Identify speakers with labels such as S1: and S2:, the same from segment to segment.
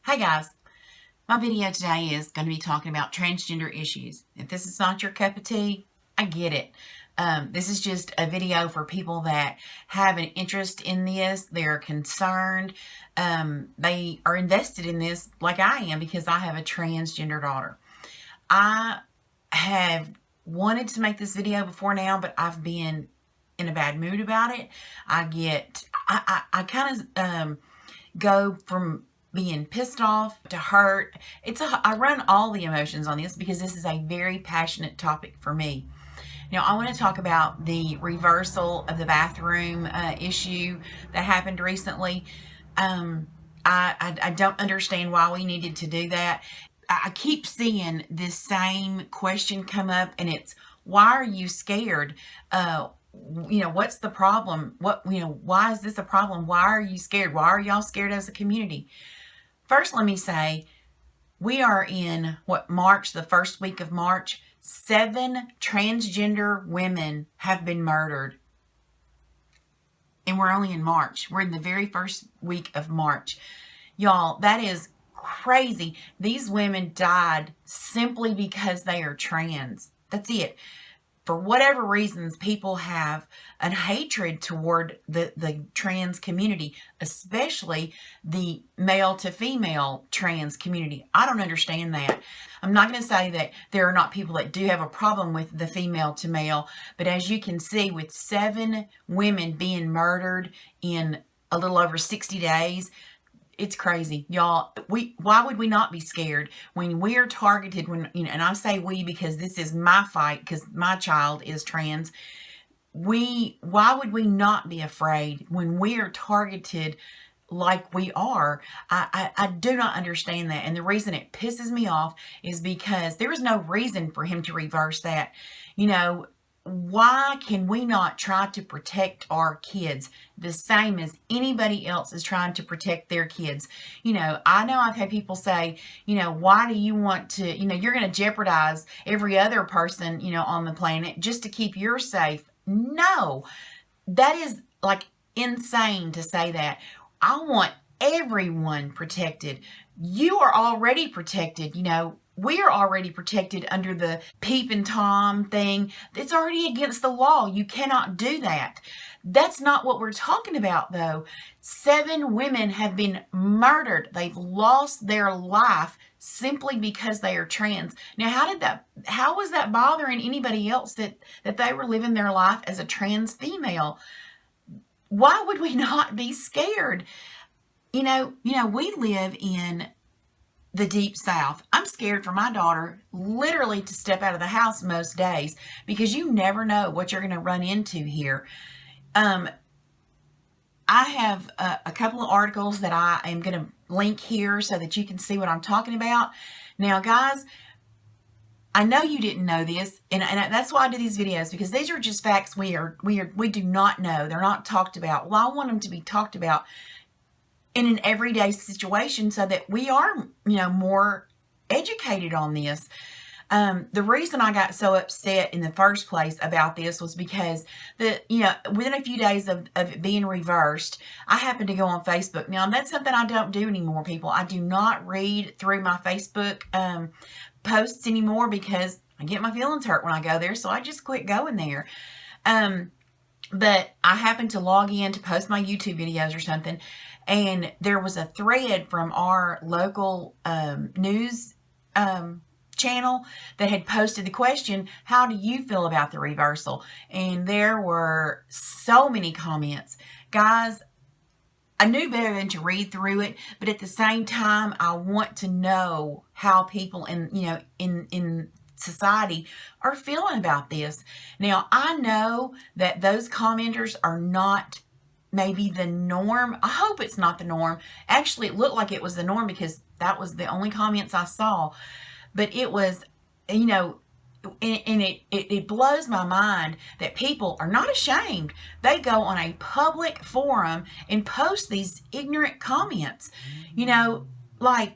S1: Hi guys, my video today is going to be talking about transgender issues. If this is not your cup of tea, I get it. This is just a video for people that have an interest in this. They're concerned. They are invested in this like I am because I have a transgender daughter. I have wanted to make this video before now, but I've been in a bad mood about it. I kind of go from being pissed off to hurt. I run all the emotions on this because this is a very passionate topic for me. Now, I want to talk about the reversal of the bathroom issue that happened recently. I don't understand why we needed to do that. I keep seeing this same question come up, and it's, why are you scared? What's the problem? Why is this a problem? Why are you scared? Why are y'all scared as a community? First, let me say, we are in March, the first week of March. 7 transgender women have been murdered. And we're only in March. We're in the very first week of March. Y'all, that is crazy. These women died simply because they are trans. That's it. For whatever reasons, people have a hatred toward the trans community, especially the male to female trans community. I don't understand that. I'm not going to say that there are not people that do have a problem with the female to male, but as you can see, with 7 women being murdered in a little over 60 days, it's crazy, y'all. Why would we not be scared when we are targeted? And I say we because this is my fight, because my child is trans. Why would we not be afraid when we are targeted like we are? I do not understand that. And the reason it pisses me off is because there is no reason for him to reverse that. Why can we not try to protect our kids the same as anybody else is trying to protect their kids? I know I've had people say, why do you want to, you're going to jeopardize every other person, on the planet just to keep yours safe. No, that is like insane to say that. I want everyone protected. You are already protected, we are already protected under the Peep and Tom thing. It's already against the law. You cannot do that. That's not what we're talking about, though. 7 women have been murdered. They've lost their life simply because they are trans. Now, how was that bothering anybody else that they were living their life as a trans female? Why would we not be scared? We live in the deep South. I'm scared for my daughter literally to step out of the house most days because you never know what you're going to run into here. I have a couple of articles that I am going to link here so that you can see what I'm talking about. Now, guys, I know you didn't know this, and that's why I do these videos, because these are just facts we do not know. They're not talked about. Well, I want them to be talked about in an everyday situation so that we are, more educated on this. The reason I got so upset in the first place about this was because within a few days of it being reversed, I happened to go on Facebook. Now, that's something I don't do anymore, people. I do not read through my Facebook posts anymore because I get my feelings hurt when I go there, so I just quit going there. But I happened to log in to post my YouTube videos or something, and there was a thread from our local news channel that had posted the question, how do you feel about the reversal? And there were so many comments. Guys, I knew better than to read through it, but at the same time, I want to know how people in society are feeling about this. Now, I know that those commenters are not maybe the norm. I hope it's not the norm. Actually, it looked like it was the norm because that was the only comments I saw. But it was, and it blows my mind that people are not ashamed. They go on a public forum and post these ignorant comments. Like,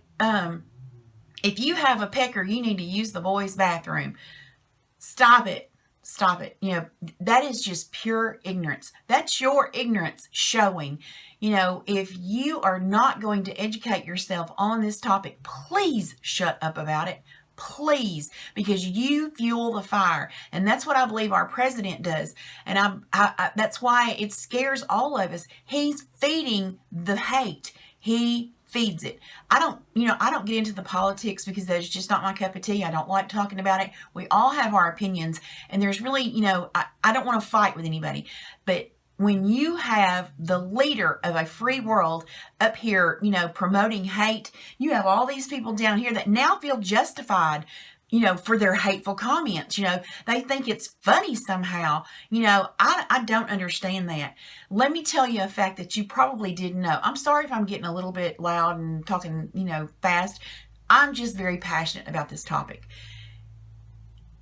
S1: if you have a pecker, you need to use the boys' bathroom. Stop it. Stop it. That is just pure ignorance. That's your ignorance showing. If you are not going to educate yourself on this topic, please shut up about it. Please, because you fuel the fire. And that's what I believe our president does. And that's why it scares all of us. He's feeding the hate. He feeds it. I don't get into the politics because that's just not my cup of tea. I don't like talking about it. We all have our opinions, and there's really, I don't want to fight with anybody. But when you have the leader of a free world up here, promoting hate, you have all these people down here that now feel justified, for their hateful comments. They think it's funny somehow. I don't understand that. Let me tell you a fact that you probably didn't know. I'm sorry if I'm getting a little bit loud and talking, fast. I'm just very passionate about this topic.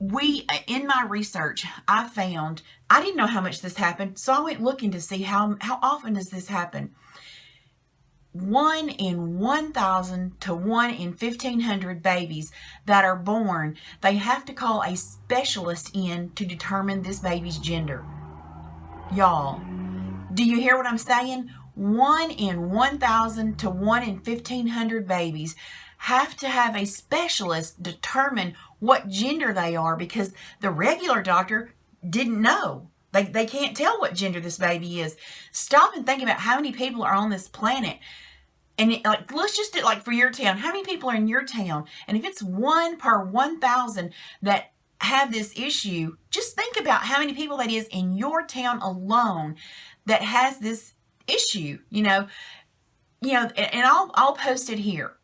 S1: In my research, I found, I didn't know how much this happened, so I went looking to see how often does this happen. 1 in 1,000 to 1 in 1,500 babies that are born, they have to call a specialist in to determine this baby's gender. Y'all, do you hear what I'm saying? 1 in 1,000 to 1 in 1,500 babies have to have a specialist determine what gender they are because the regular doctor didn't know. They can't tell what gender this baby is. Stop and think about how many people are on this planet. And let's just do it for your town. How many people are in your town? And if it's 1 per 1,000 that have this issue, just think about how many people that is in your town alone that has this issue, and I'll post it here.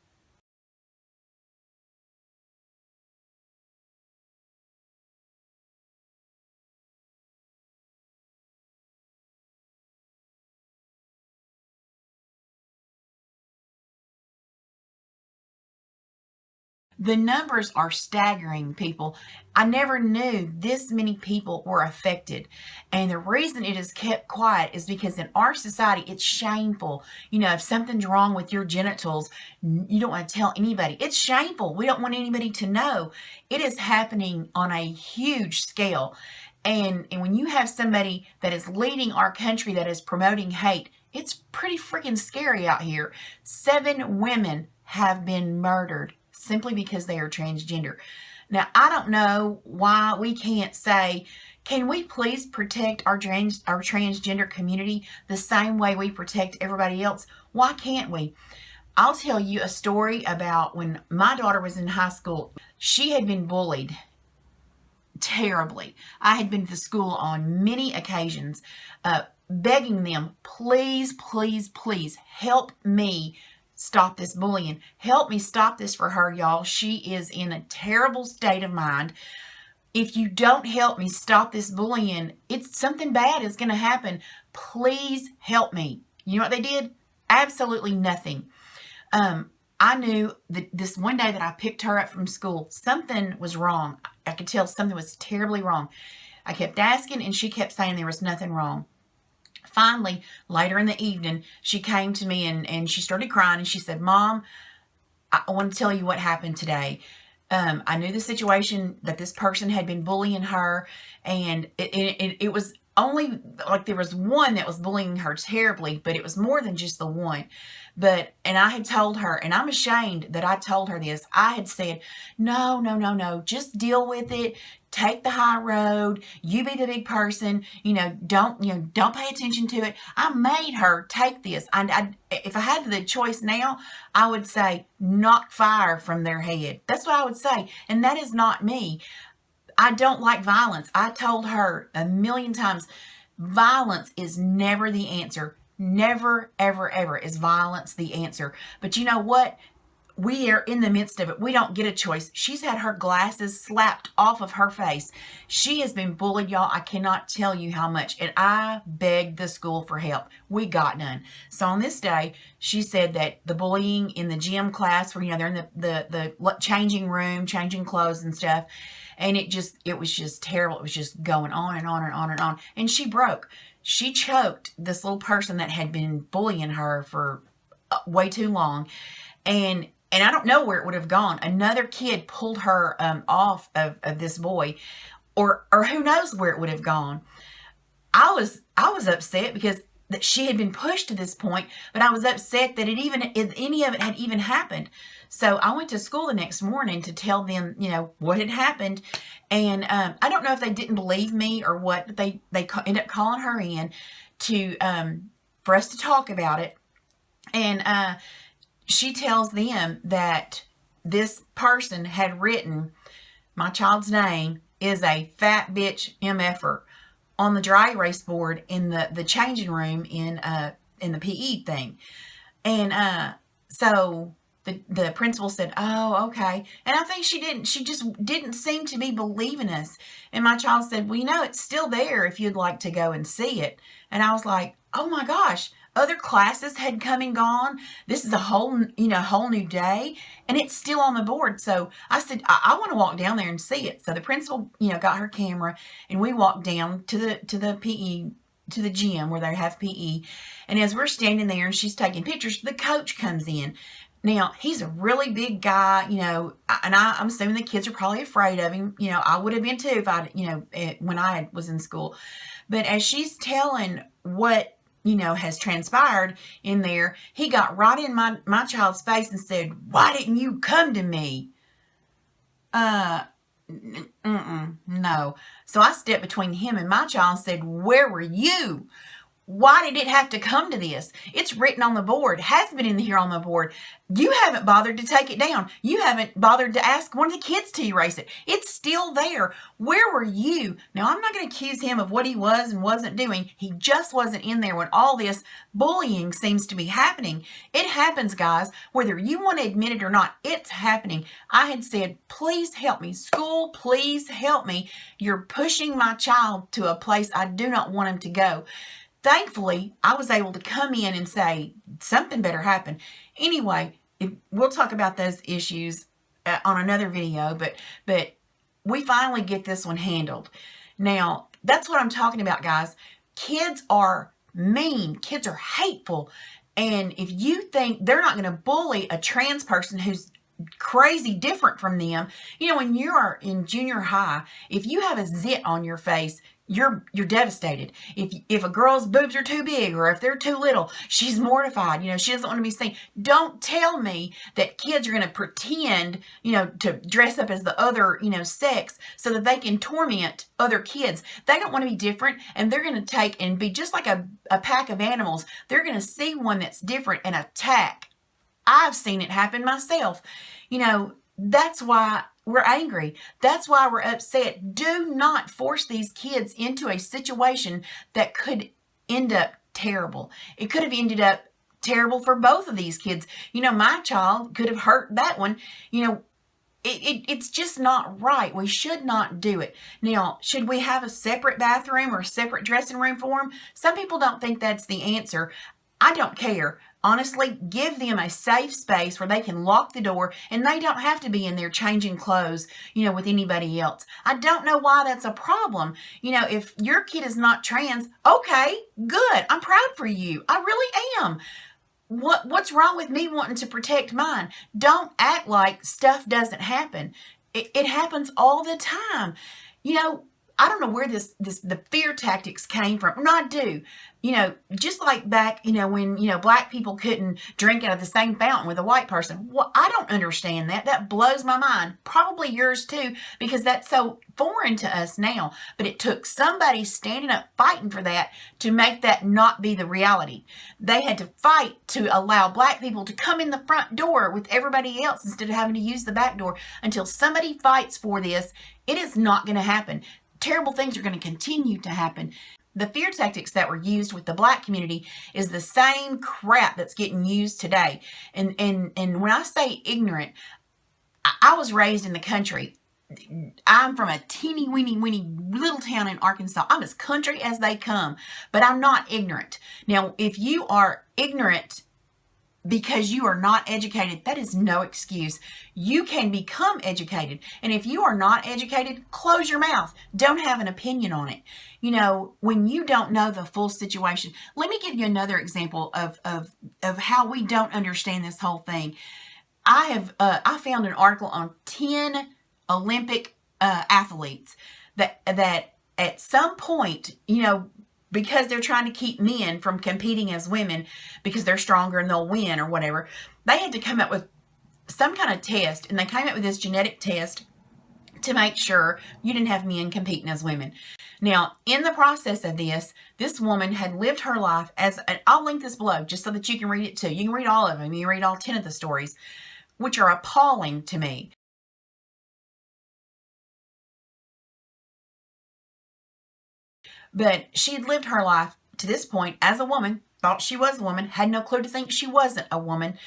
S1: The numbers are staggering, people. I never knew this many people were affected. And the reason it is kept quiet is because in our society, it's shameful. If something's wrong with your genitals, you don't want to tell anybody. It's shameful. We don't want anybody to know. It is happening on a huge scale. And when you have somebody that is leading our country that is promoting hate, it's pretty freaking scary out here. 7 women have been murdered simply because they are transgender. Now, I don't know why we can't say, can we please protect our transgender community the same way we protect everybody else? Why can't we? I'll tell you a story about when my daughter was in high school. She had been bullied terribly. I had been to school on many occasions, begging them, please, please, please help me stop this bullying. Help me stop this for her, y'all. She is in a terrible state of mind. If you don't help me stop this bullying, something bad is going to happen. Please help me. You know what they did? Absolutely nothing. I knew that this one day that I picked her up from school, something was wrong. I could tell something was terribly wrong. I kept asking, and she kept saying there was nothing wrong. Finally, later in the evening, she came to me and she started crying, and she said, Mom, I want to tell you what happened today. I knew the situation that this person had been bullying her, and it was only there was one that was bullying her terribly, but it was more than just the one. And I had told her, and I'm ashamed that I told her this. I had said, no, just deal with it. Take the high road. You be the big person. Don't pay attention to it. I made her take this. If I had the choice now, I would say knock fire from their head. That's what I would say. And that is not me. I don't like violence. I told her 1,000,000 times, violence is never the answer. Never, ever, ever is violence the answer. But you know what? We are in the midst of it. We don't get a choice. She's had her glasses slapped off of her face. She has been bullied, y'all. I cannot tell you how much. And I begged the school for help. We got none. So on this day, she said that the bullying in the gym class, where they're in the changing room, changing clothes and stuff, and it was just terrible. It was just going on and on and on and on. And she broke. She choked this little person that had been bullying her for way too long. And I don't know where it would have gone. Another kid pulled her off of this boy. or who knows where it would have gone. I was upset because that she had been pushed to this point, but I was upset that any of it had even happened. So I went to school the next morning to tell them, what had happened. And I don't know if they didn't believe me or what, but they ended up calling her in to for us to talk about it. And she tells them that this person had written my child's name is a fat bitch MFer on the dry erase board in the changing room in the PE thing. And so the principal said, "Oh, okay." And I think she just didn't seem to be believing us. And my child said, "Well, it's still there if you'd like to go and see it." And I was like, "Oh my gosh, other classes had come and gone. This is a whole new day, and it's still on the board." So I said, I want to walk down there and see it. So the principal, got her camera, and we walked down to the PE, to the gym where they have PE. And as we're standing there and she's taking pictures, the coach comes in. Now, he's a really big guy, and I'm assuming the kids are probably afraid of him. I would have been too if when I was in school. But as she's telling what has transpired in there, he got right in my child's face and said, "Why didn't you come to me?" No. So I stepped between him and my child and said, "Where were you? Why did it have to come to this? It's written on the board, has been in here on the board. You haven't bothered to take it down. You haven't bothered to ask one of the kids to erase it. It's still there. Where were you?" Now, I'm not going to accuse him of what he was and wasn't doing. He just wasn't in there when all this bullying seems to be happening. It happens, guys. Whether you want to admit it or not, it's happening. I had said, "Please help me. School, please help me. You're pushing my child to a place I do not want him to go." Thankfully, I was able to come in and say, something better happen. Anyway, we'll talk about those issues on another video, but we finally get this one handled. Now, that's what I'm talking about, guys. Kids are mean. Kids are hateful. And if you think they're not going to bully a trans person who's crazy different from them, when you are in junior high, if you have a zit on your face, you're devastated. If a girl's boobs are too big or if they're too little, she's mortified. She doesn't want to be seen. Don't tell me that kids are going to pretend, to dress up as the other, sex so that they can torment other kids. They don't want to be different, and they're going to take and be just like a pack of animals. They're going to see one that's different and attack. I've seen it happen myself. That's why we're angry. That's why we're upset. Do not force these kids into a situation that could end up terrible. It could have ended up terrible for both of these kids. My child could have hurt that one. It's just not right. We should not do it. Now, should we have a separate bathroom or a separate dressing room for them? Some people don't think that's the answer. I don't care. Honestly, give them a safe space where they can lock the door and they don't have to be in there changing clothes, with anybody else. I don't know why that's a problem. If your kid is not trans, okay, good. I'm proud for you. I really am. What's wrong with me wanting to protect mine? Don't act like stuff doesn't happen. It happens all the time. I don't know where the fear tactics came from. No, I do. Just like back, when, black people couldn't drink out of the same fountain with a white person. Well, I don't understand that. That blows my mind. Probably yours too, because that's so foreign to us now. But it took somebody standing up fighting for that to make that not be the reality. They had to fight to allow black people to come in the front door with everybody else instead of having to use the back door. Until somebody fights for this, it is not going to happen. Terrible things are going to continue to happen. The fear tactics that were used with the black community is the same crap that's getting used today. And when I say ignorant, I was raised in the country. I'm from a teeny weeny little town in Arkansas. I'm as country as they come, but I'm not ignorant. Now, if you are ignorant because you are not educated, that is no excuse. You can become educated. And if you are not educated, close your mouth. Don't have an opinion on it. When you don't know the full situation. Let me give you another example of how we don't understand this whole thing. I found an article on 10 Olympic athletes that at some point, because they're trying to keep men from competing as women because they're stronger and they'll win or whatever, they had to come up with some kind of test, and they came up with this genetic test to make sure you didn't have men competing as women. Now, in the process of this woman had lived her life as, and I'll link this below just so that you can read it too. You can read all of them. You can read all 10 of the stories, which are appalling to me. But she had lived her life to this point as a woman, thought she was a woman, had no clue to think she wasn't a woman.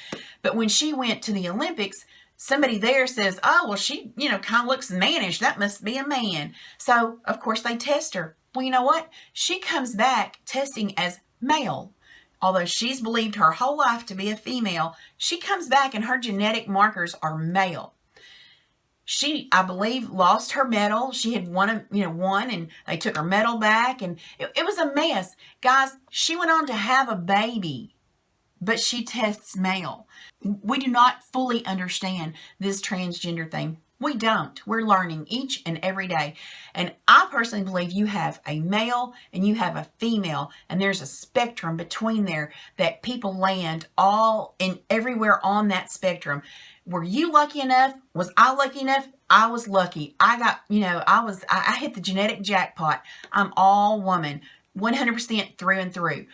S1: But when she went to the Olympics, somebody there says, oh, well, she, kind of looks mannish. That must be a man. So, of course, they test her. Well, you know what? She comes back testing as male. Although she's believed her whole life to be a female, she comes back and her genetic markers are male. She, I believe, lost her medal. She had won, and they took her medal back, and it was a mess. Guys, she went on to have a baby, but she tests male. We do not fully understand this transgender thing. We don't. We're learning each and every day. And I personally believe you have a male and you have a female, and there's a spectrum between there that people land all and everywhere on that spectrum. Were you lucky enough? Was I lucky enough? I was lucky. I got, I hit the genetic jackpot. I'm all woman, 100% through and through.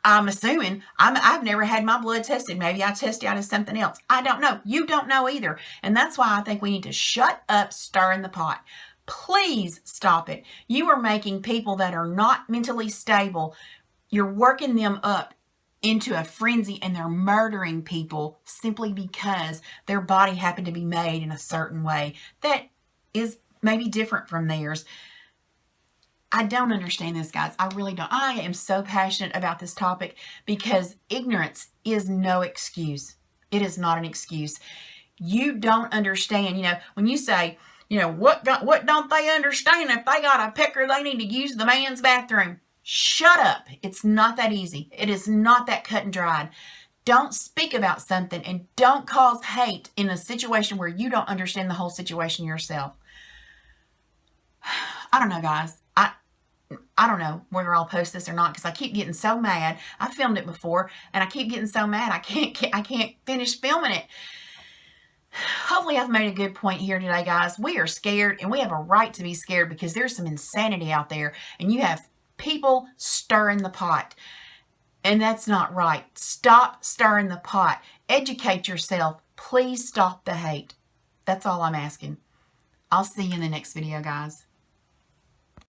S1: I'm assuming I've never had my blood tested. Maybe I tested out as something else. I don't know. You don't know either. And that's why I think we need to shut up stirring the pot. Please stop it. You are making people that are not mentally stable, you're working them up into a frenzy, and they're murdering people simply because their body happened to be made in a certain way that is maybe different from theirs. I don't understand this, guys. I really don't. I am so passionate about this topic because ignorance is no excuse. It is not an excuse. You don't understand, when you say, what don't they understand? If they got a pecker, they need to use the man's bathroom. Shut up. It's not that easy. It is not that cut and dried. Don't speak about something and don't cause hate in a situation where you don't understand the whole situation yourself. I don't know, guys. I don't know whether I'll post this or not because I keep getting so mad. I filmed it before and I keep getting so mad I can't finish filming it. Hopefully I've made a good point here today, guys. We are scared, and we have a right to be scared because there's some insanity out there, and you have people stirring the pot, and that's not right. Stop stirring the pot. Educate yourself. Please stop the hate. That's all I'm asking. I'll see you in the next video, guys.